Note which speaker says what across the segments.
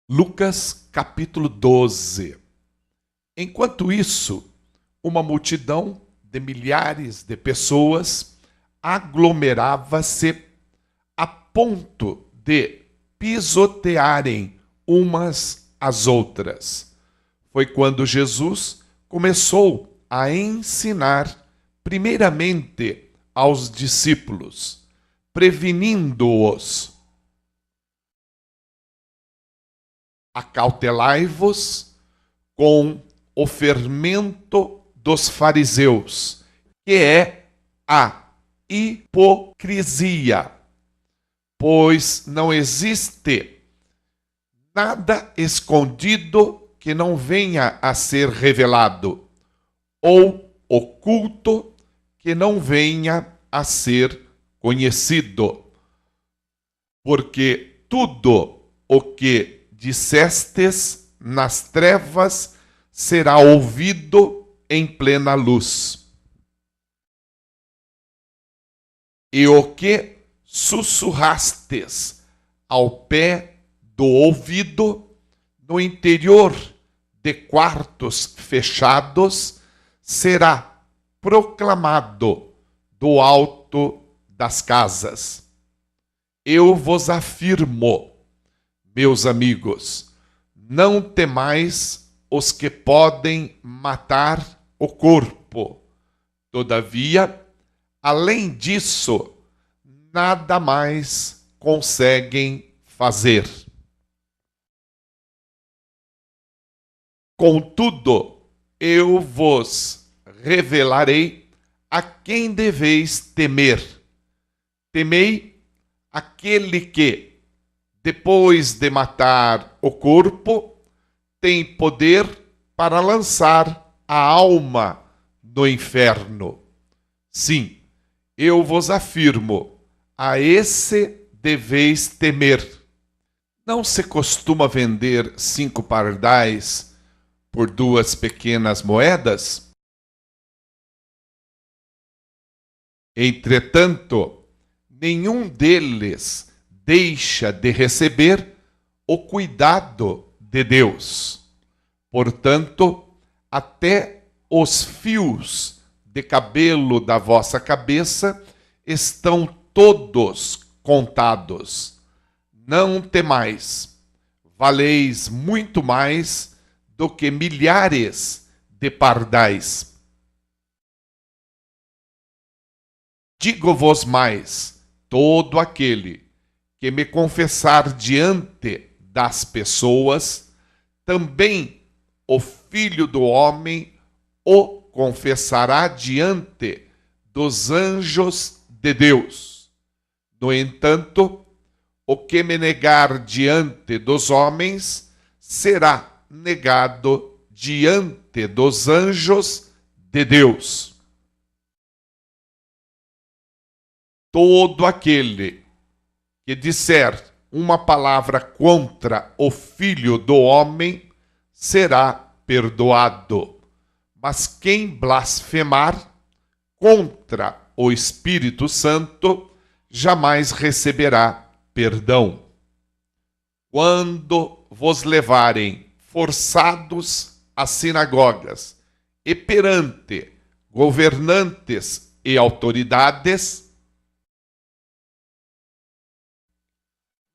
Speaker 1: Lucas capítulo 12. Enquanto isso, uma multidão de milhares de pessoas aglomerava-se a ponto de pisotearem umas às outras. Foi quando Jesus começou a ensinar primeiramente aos discípulos, prevenindo-os: acautelai-vos com o fermento dos fariseus, que é a hipocrisia, pois não existe nada escondido que não venha a ser revelado, ou oculto que não venha a ser conhecido. Porque tudo o que dissestes nas trevas será ouvido em plena luz. E o que sussurrastes ao pé do ouvido, no interior de quartos fechados, será proclamado do alto das casas. Eu vos afirmo, meus amigos, não temais os que podem matar o corpo. Todavia, além disso, nada mais conseguem fazer. Contudo, eu vos revelarei a quem deveis temer. Temei aquele que, depois de matar o corpo, tem poder para lançar a alma no inferno. Sim, eu vos afirmo, a esse deveis temer. Não se costuma vender 5 pardais por 2 pequenas moedas? Entretanto, nenhum deles deixa de receber o cuidado de Deus. Portanto, até os fios de cabelo da vossa cabeça estão todos contados. Não temais, valeis muito mais do que milhares de pardais. Digo-vos mais, todo aquele que me confessar diante das pessoas, também o Filho do Homem o confessará diante dos anjos de Deus. No entanto, o que me negar diante dos homens será negado diante dos anjos de Deus. Todo aquele que disser uma palavra contra o Filho do Homem será perdoado. Mas quem blasfemar contra o Espírito Santo jamais receberá perdão. Quando vos levarem forçados às sinagogas e perante governantes e autoridades,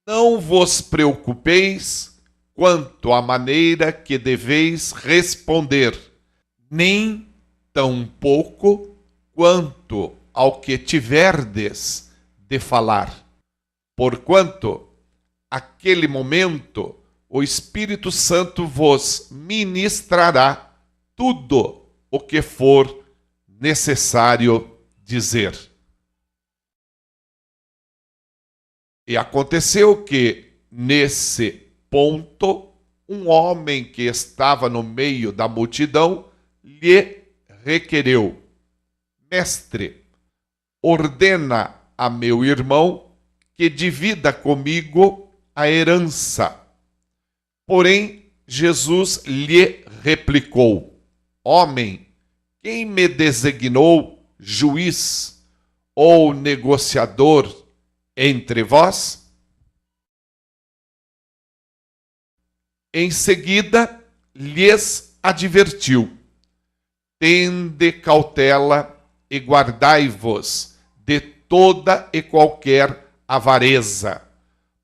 Speaker 1: não vos preocupeis quanto à maneira que deveis responder, nem tampouco quanto ao que tiverdes de falar. Porquanto, aquele momento, o Espírito Santo vos ministrará tudo o que for necessário dizer. E aconteceu que, nesse ponto, um homem que estava no meio da multidão lhe requereu: Mestre, ordena a meu irmão que divida comigo a herança. Porém, Jesus lhe replicou: Homem, quem me designou juiz ou negociador entre vós? Em seguida, lhes advertiu: tende cautela e guardai-vos de toda e qualquer avareza,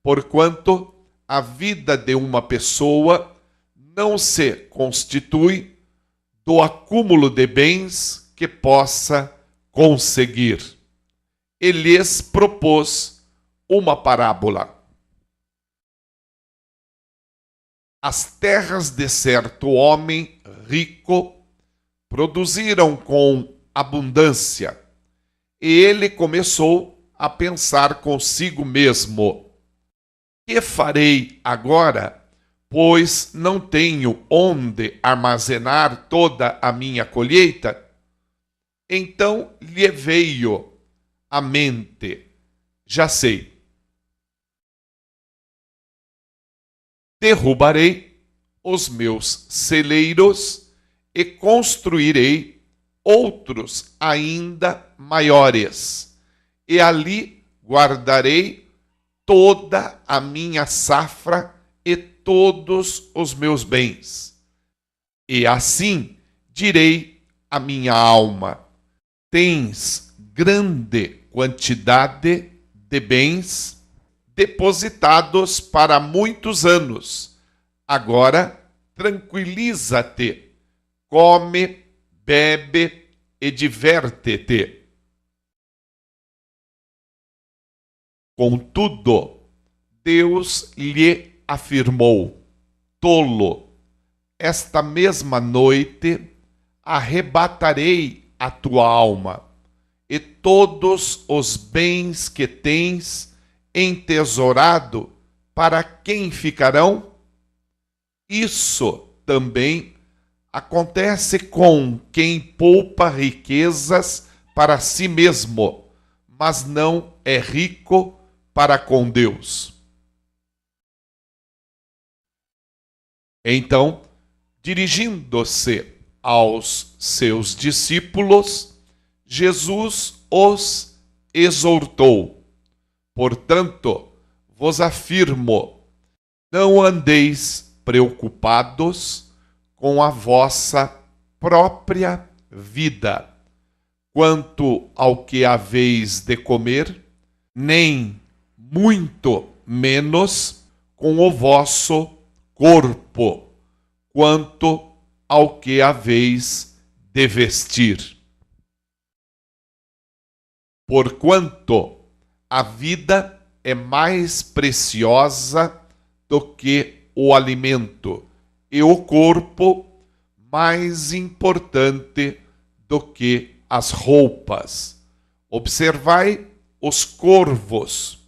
Speaker 1: porquanto a vida de uma pessoa não se constitui do acúmulo de bens que possa conseguir. E lhes propôs uma parábola. As terras de certo homem rico produziram com abundância, e ele começou a pensar consigo mesmo: que farei agora, pois não tenho onde armazenar toda a minha colheita? Então lhe veio à mente: já sei. Derrubarei os meus celeiros e construirei outros ainda maiores, e ali guardarei toda a minha safra e todos os meus bens. E assim direi à minha alma: tens grande quantidade de bens depositados para muitos anos. Agora tranquiliza-te, come, bebe e diverte-te. Contudo, Deus lhe afirmou: tolo, esta mesma noite arrebatarei a tua alma, e todos os bens que tens entesourado, para quem ficarão? Isso também acontece com quem poupa riquezas para si mesmo, mas não é rico para com Deus. Então, dirigindo-se aos seus discípulos, Jesus os exortou: portanto, vos afirmo, não andeis preocupados com a vossa própria vida, quanto ao que haveis de comer, nem muito menos com o vosso corpo, quanto ao que haveis de vestir. Porquanto a vida é mais preciosa do que o alimento, e o corpo mais importante do que as roupas. Observai os corvos,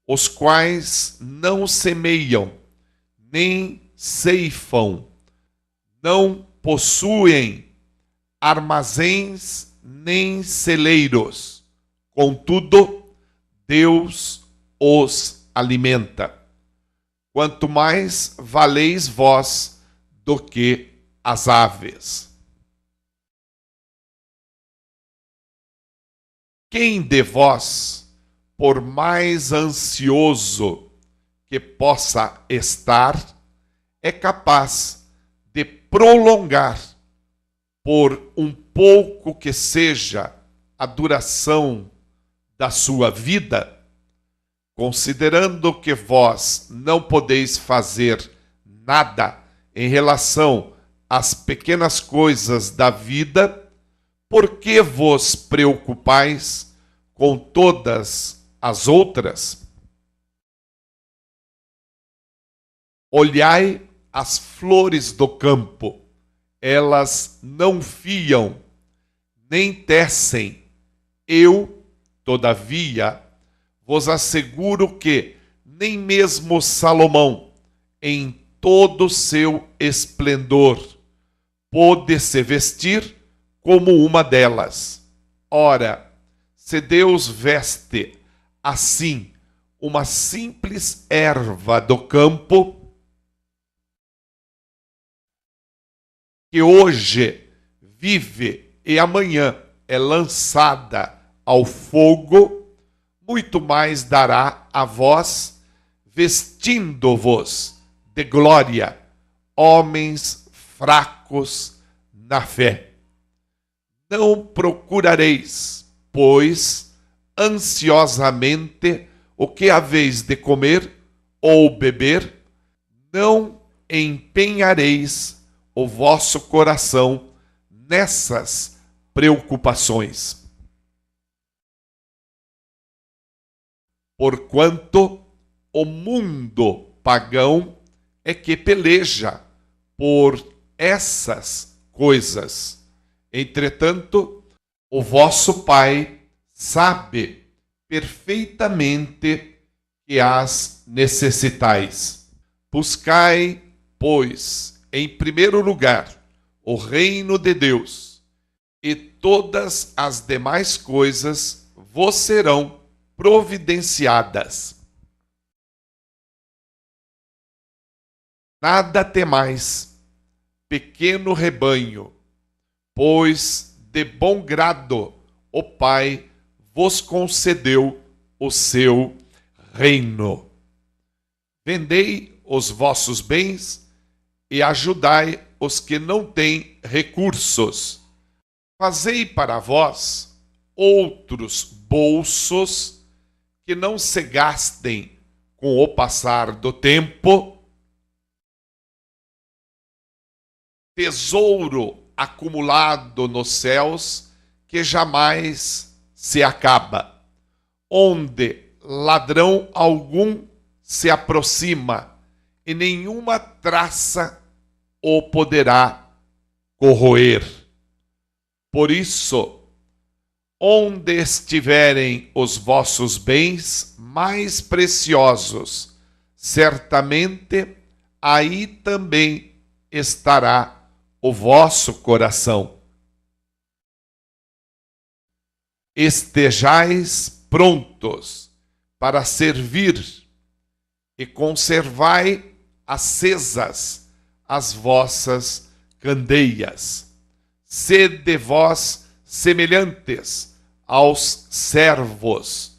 Speaker 1: os quais não semeiam, nem ceifam, não possuem armazéns nem celeiros. Contudo, Deus os alimenta. Quanto mais valeis vós do que as aves. Quem de vós, por mais ansioso que possa estar, é capaz de prolongar, por um pouco que seja a duração da sua vida? Considerando que vós não podeis fazer nada em relação às pequenas coisas da vida, por que vos preocupais com todas as outras? Olhai as flores do campo, elas não fiam, nem tecem. Eu, todavia, vos asseguro que nem mesmo Salomão, em todo o seu esplendor, pôde se vestir como uma delas. Ora, se Deus veste assim uma simples erva do campo, que hoje vive e amanhã é lançada ao fogo, muito mais dará a vós, vestindo-vos de glória, homens fracos na fé. Não procurareis, pois, ansiosamente o que haveis de comer ou beber, não empenhareis o vosso coração nessas preocupações. Porquanto o mundo pagão é que peleja por essas coisas. Entretanto, o vosso Pai sabe perfeitamente que as necessitais. Buscai, pois, em primeiro lugar, o reino de Deus, e todas as demais coisas vos serão providenciadas. Nada temais, pequeno rebanho, pois de bom grado o Pai vos concedeu o seu reino. Vendei os vossos bens e ajudai os que não têm recursos. Fazei para vós outros bolsos que não se gastem com o passar do tempo, tesouro acumulado nos céus que jamais se acaba, onde ladrão algum se aproxima e nenhuma traça o poderá corroer. Por isso, onde estiverem os vossos bens mais preciosos, certamente aí também estará o vosso coração. Estejais prontos para servir e conservai acesas as vossas candeias. Sede vós semelhantes aos servos,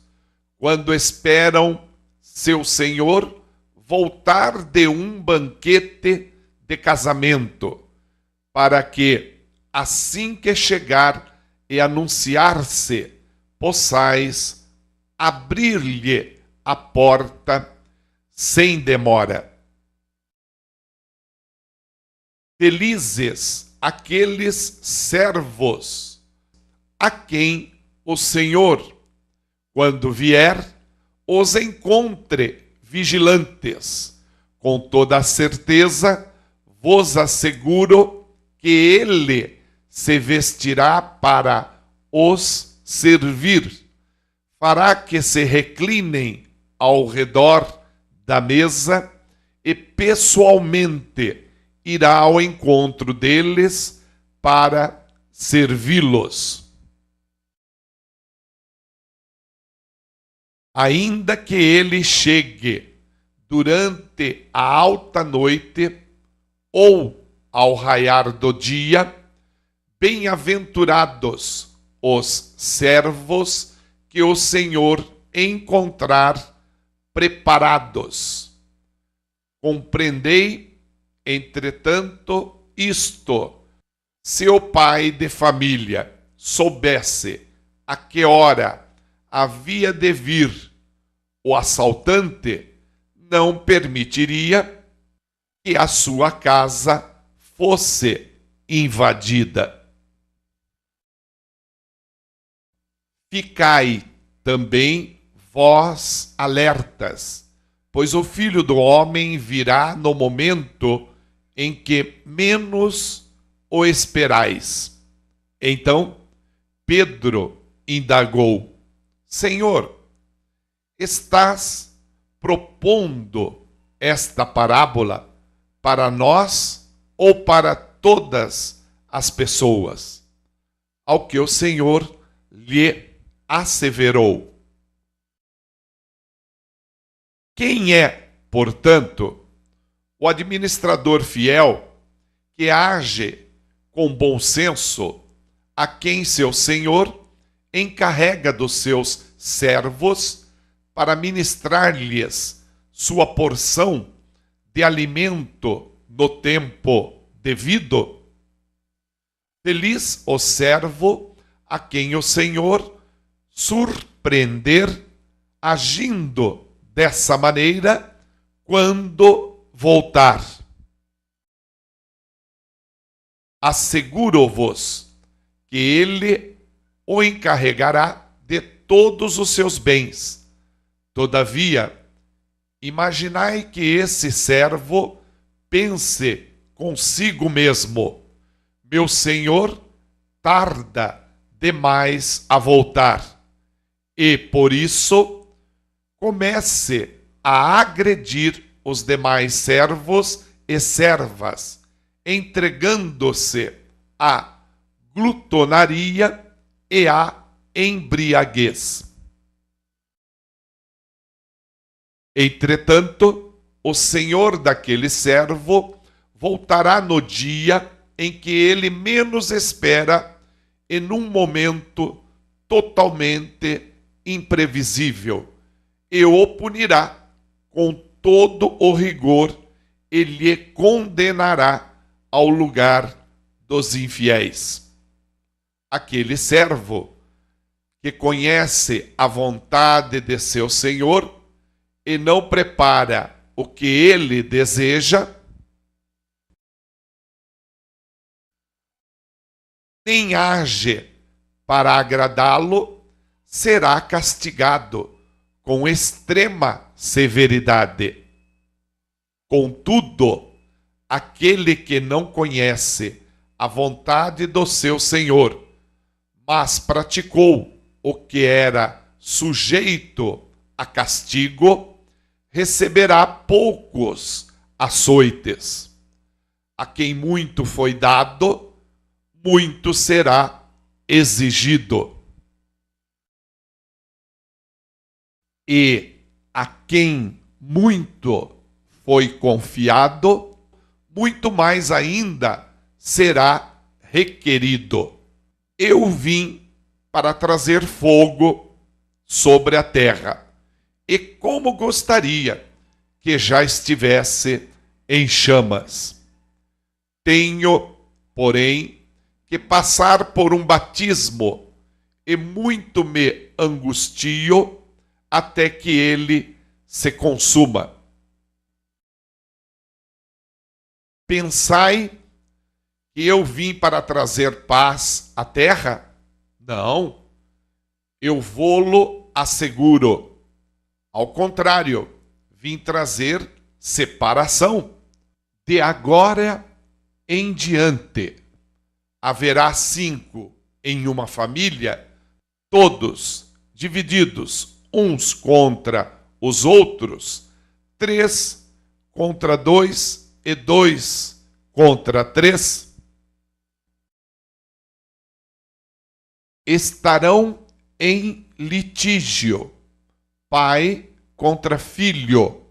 Speaker 1: quando esperam seu senhor voltar de um banquete de casamento, para que, assim que chegar e anunciar-se, possais abrir-lhe a porta sem demora. Felizes aqueles servos a quem o Senhor, quando vier, os encontre vigilantes. Com toda a certeza, vos asseguro que ele se vestirá para os servir. Fará que se reclinem ao redor da mesa e pessoalmente irá ao encontro deles para servi-los. Ainda que ele chegue durante a alta noite ou ao raiar do dia, bem-aventurados os servos que o Senhor encontrar preparados. Compreendei, entretanto, isto: se o pai de família soubesse a que hora havia de vir o assaltante, não permitiria que a sua casa fosse invadida. Ficai também vós alertas, pois o Filho do Homem virá no momento em que menos o esperais. Então Pedro indagou: Senhor, estás propondo esta parábola para nós ou para todas as pessoas? Ao que o Senhor lhe asseverou: quem é, portanto, o administrador fiel que age com bom senso, a quem seu senhor encarrega dos seus servos para ministrar-lhes sua porção de alimento no tempo devido? Feliz o servo a quem o Senhor surpreender agindo dessa maneira quando voltar. Asseguro-vos que ele o encarregará de todos os seus bens. Todavia, imaginai que esse servo pense consigo mesmo: meu senhor tarda demais a voltar, e por isso comece a agredir os demais servos e servas, entregando-se à glutonaria e à embriaguez. Entretanto, o senhor daquele servo voltará no dia em que ele menos espera e num momento totalmente imprevisível, e o punirá com todo o rigor e lhe condenará ao lugar dos infiéis. Aquele servo que conhece a vontade de seu senhor e não prepara o que ele deseja, nem age para agradá-lo, será castigado com extrema severidade. Contudo, aquele que não conhece a vontade do seu senhor, mas praticou o que era sujeito a castigo, receberá poucos açoites. A quem muito foi dado, muito será exigido. E a quem muito foi confiado, muito mais ainda será requerido. Eu vim para trazer fogo sobre a terra, e como gostaria que já estivesse em chamas. Tenho, porém, que passar por um batismo, e muito me angustio até que ele se consuma. Pensai que eu vim para trazer paz à terra? Não, eu vou-lo asseguro. Ao contrário, vim trazer separação. De agora em diante, haverá 5 em uma família, todos divididos uns contra os outros, 3 contra 2 e 2 contra 3. Estarão em litígio, pai contra filho,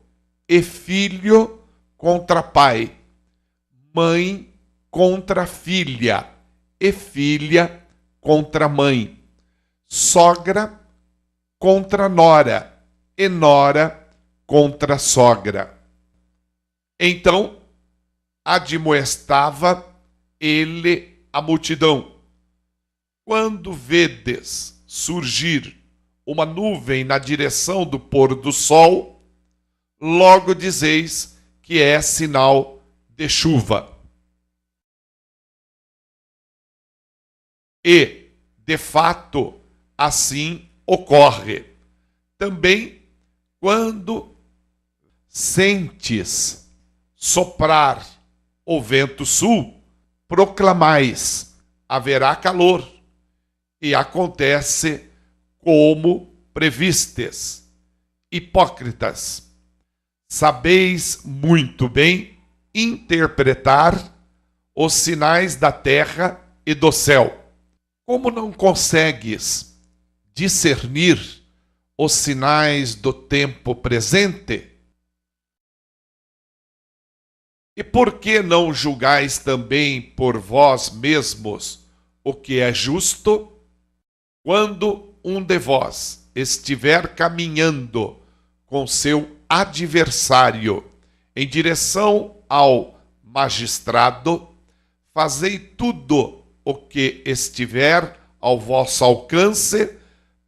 Speaker 1: e filho contra pai, mãe contra filha, e filha contra mãe, sogra contra nora, e nora contra sogra. Então admoestava ele a multidão: quando vedes surgir uma nuvem na direção do pôr do sol, logo dizeis que é sinal de chuva. E, de fato, assim ocorre. Também, quando sentes soprar o vento sul, proclamais: haverá calor, e acontece como previstes. Hipócritas, sabeis muito bem interpretar os sinais da terra e do céu. Como não consegues discernir os sinais do tempo presente? E por que não julgais também por vós mesmos o que é justo, quando um de vós estiver caminhando com seu adversário em direção ao magistrado, fazei tudo o que estiver ao vosso alcance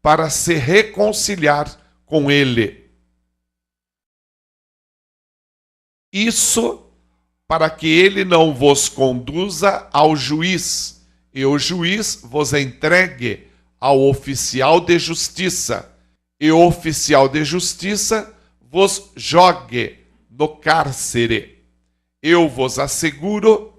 Speaker 1: para se reconciliar com ele. Isso para que ele não vos conduza ao juiz, e o juiz vos entregue ao oficial de justiça, e o oficial de justiça vos jogue no cárcere. Eu vos asseguro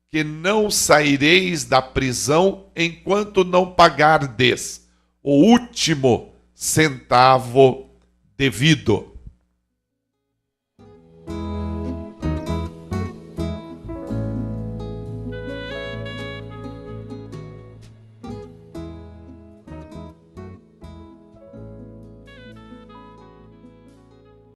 Speaker 1: que não saireis da prisão enquanto não pagardes o último centavo devido.